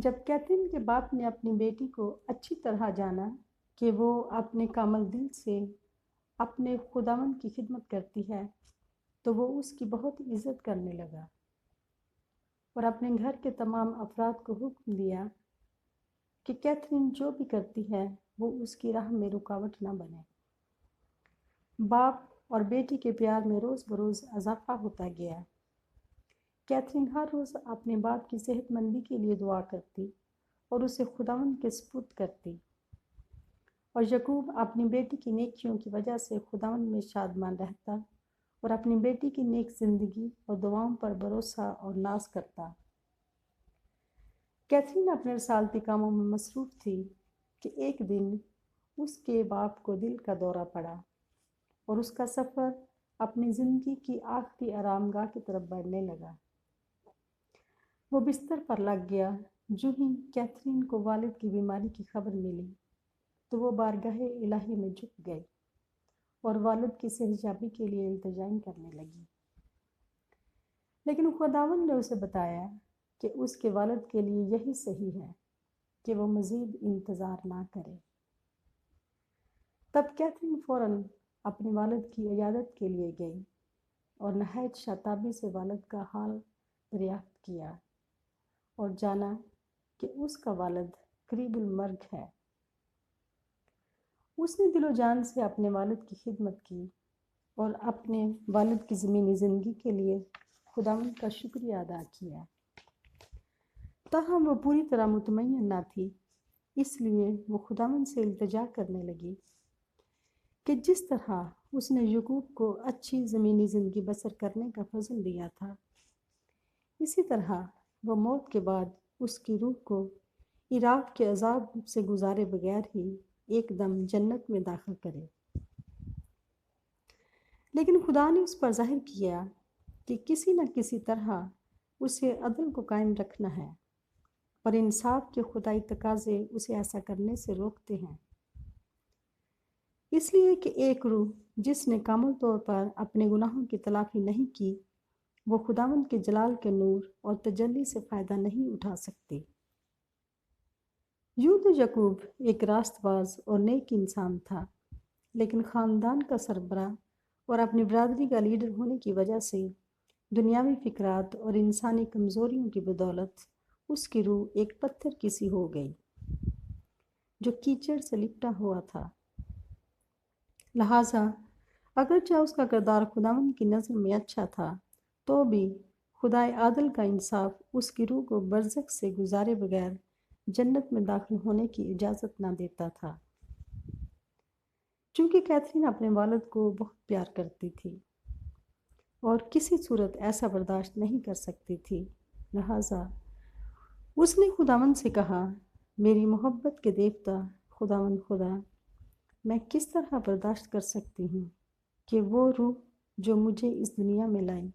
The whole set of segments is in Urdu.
جب کیتھرین کے باپ نے اپنی بیٹی کو اچھی طرح جانا کہ وہ اپنے کامل دل سے اپنے خداوند کی خدمت کرتی ہے تو وہ اس کی بہت عزت کرنے لگا اور اپنے گھر کے تمام افراد کو حکم دیا کہ کیتھرین جو بھی کرتی ہے وہ اس کی راہ میں رکاوٹ نہ بنے۔ باپ اور بیٹی کے پیار میں روز بروز اضافہ ہوتا گیا۔ کیتھرین ہر روز اپنے باپ کی صحت مندی کے لیے دعا کرتی اور اسے خداوند کے سپرد کرتی، اور یعقوب اپنی بیٹی کی نیکیوں کی وجہ سے خداوند میں شادمان رہتا اور اپنی بیٹی کی نیک زندگی اور دعاؤں پر بھروسہ اور ناز کرتا۔ کیتھرین اپنے رسالتی کاموں میں مصروف تھی کہ ایک دن اس کے باپ کو دل کا دورہ پڑا اور اس کا سفر اپنی زندگی کی آخری آرام گاہ کی طرف بڑھنے لگا۔ وہ بستر پر لگ گیا۔ جو ہی کیتھرین کو والد کی بیماری کی خبر ملی تو وہ بارگاہ الہی میں جھک گئی اور والد کی صحتیابی کے لیے التجائیں کرنے لگی۔ لیکن خداوند نے اسے بتایا کہ اس کے والد کے لیے یہی صحیح ہے کہ وہ مزید انتظار نہ کرے۔ تب کیتھرین فوراً اپنے والد کی عیادت کے لیے گئی اور نہایت شتابی سے والد کا حال دریافت کیا اور جانا کہ اس کا والد قریب المرگ ہے۔ اس نے دل و جان سے اپنے والد کی خدمت کی اور اپنے والد کی زمینی زندگی کے لیے خداوند کا شکریہ ادا کیا۔ تاہم وہ پوری طرح مطمئن نہ تھی، اس لیے وہ خداوند سے التجا کرنے لگی کہ جس طرح اس نے یعقوب کو اچھی زمینی زندگی بسر کرنے کا فضل دیا تھا، اسی طرح وہ موت کے بعد اس کی روح کو عراق کے عذاب سے گزارے بغیر ہی ایک دم جنت میں داخل کرے۔ لیکن خدا نے اس پر ظاہر کیا کہ کسی نہ کسی طرح اسے عدل کو قائم رکھنا ہے، اور انصاف کے خدائی تقاضے اسے ایسا کرنے سے روکتے ہیں۔ اس لیے کہ ایک روح جس نے کامل طور پر اپنے گناہوں کی تلافی نہیں کی، وہ خداوند کے جلال کے نور اور تجلی سے فائدہ نہیں اٹھا سکتی۔ یوں تو یعقوب ایک راست باز اور نیک انسان تھا، لیکن خاندان کا سربراہ اور اپنی برادری کا لیڈر ہونے کی وجہ سے دنیاوی فکرات اور انسانی کمزوریوں کی بدولت اس کی روح ایک پتھر کی سی ہو گئی جو کیچڑ سے لپٹا ہوا تھا۔ لہٰذا اگرچہ اس کا کردار خداوند کی نظر میں اچھا تھا تو بھی خدائے عادل کا انصاف اس کی روح کو برزخ سے گزارے بغیر جنت میں داخل ہونے کی اجازت نہ دیتا تھا۔ چونکہ کیتھرین اپنے والد کو بہت پیار کرتی تھی اور کسی صورت ایسا برداشت نہیں کر سکتی تھی، لہٰذا اس نے خداوند سے کہا، میری محبت کے دیوتا خداوند خدا، میں کس طرح برداشت کر سکتی ہوں کہ وہ روح جو مجھے اس دنیا میں لائی،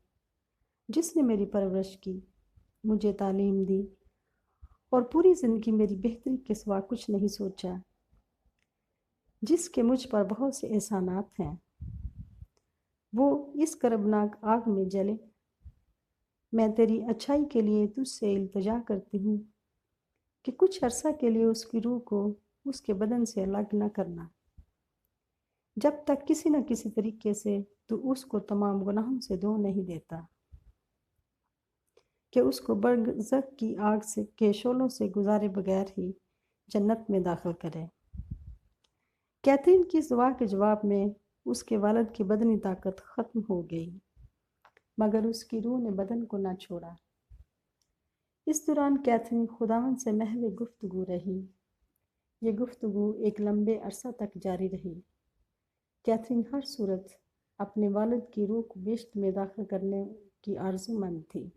جس نے میری پرورش کی، مجھے تعلیم دی اور پوری زندگی میری بہتری کے سوا کچھ نہیں سوچا، جس کے مجھ پر بہت سے احسانات ہیں، وہ اس کربناک آگ میں جلے۔ میں تیری اچھائی کے لیے تجھ سے التجا کرتی ہوں کہ کچھ عرصہ کے لیے اس کی روح کو اس کے بدن سے الگ نہ کرنا، جب تک کسی نہ کسی طریقے سے تو اس کو تمام گناہوں سے دھو نہیں دیتا، کہ اس کو برزخ کی آگ کے شعلوں سے گزارے بغیر ہی جنت میں داخل کرے۔ کیتھرین کی اس دعا کے جواب میں اس کے والد کی بدنی طاقت ختم ہو گئی، مگر اس کی روح نے بدن کو نہ چھوڑا۔ اس دوران کیتھرین خداوند سے محو گفتگو رہی۔ یہ گفتگو ایک لمبے عرصہ تک جاری رہی۔ کیتھرین ہر صورت اپنے والد کی روح کو بہشت میں داخل کرنے کی آرزو مند تھی۔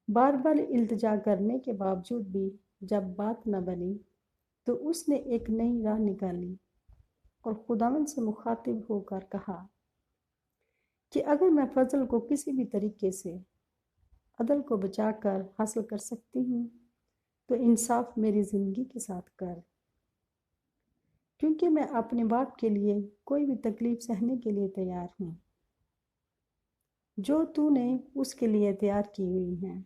بار بار التجا کرنے کے باوجود بھی جب بات نہ بنی تو اس نے ایک نئی راہ نکالی اور خداوند سے مخاطب ہو کر کہا کہ اگر میں فضل کو کسی بھی طریقے سے عدل کو بچا کر حاصل کر سکتی ہوں تو انصاف میری زندگی کے ساتھ کر، کیونکہ میں اپنے باپ کے لیے کوئی بھی تکلیف سہنے کے لیے تیار ہوں جو تو نے اس کے لیے تیار کی ہوئی ہیں۔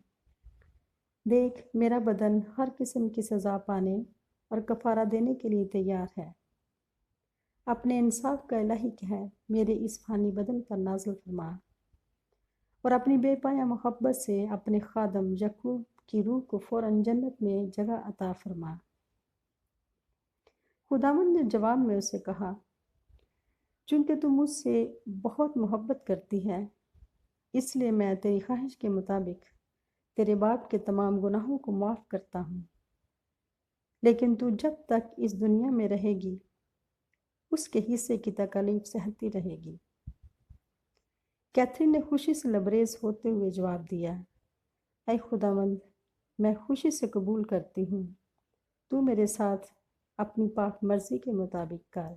دیکھ میرا بدن ہر قسم کی سزا پانے اور کفارہ دینے کے لیے تیار ہے۔ اپنے انصاف کا الہی کہہ میرے اس فانی بدن پر نازل فرما، اور اپنی بے پایا محبت سے اپنے خادم یعقوب کی روح کو فوراً جنت میں جگہ عطا فرما۔ خداوند نے جواب میں اسے کہا، چونکہ تم مجھ سے بہت محبت کرتی ہے، اس لیے میں تیری خواہش کے مطابق تیرے باپ کے تمام گناہوں کو معاف کرتا ہوں، لیکن تو جب تک اس دنیا میں رہے گی اس کے حصے کی تکالیف سہتی رہے گی۔ کیتھرین نے خوشی سے لبریز ہوتے ہوئے جواب دیا، اے خداوند، میں خوشی سے قبول کرتی ہوں، تو میرے ساتھ اپنی پاک مرضی کے مطابق کر۔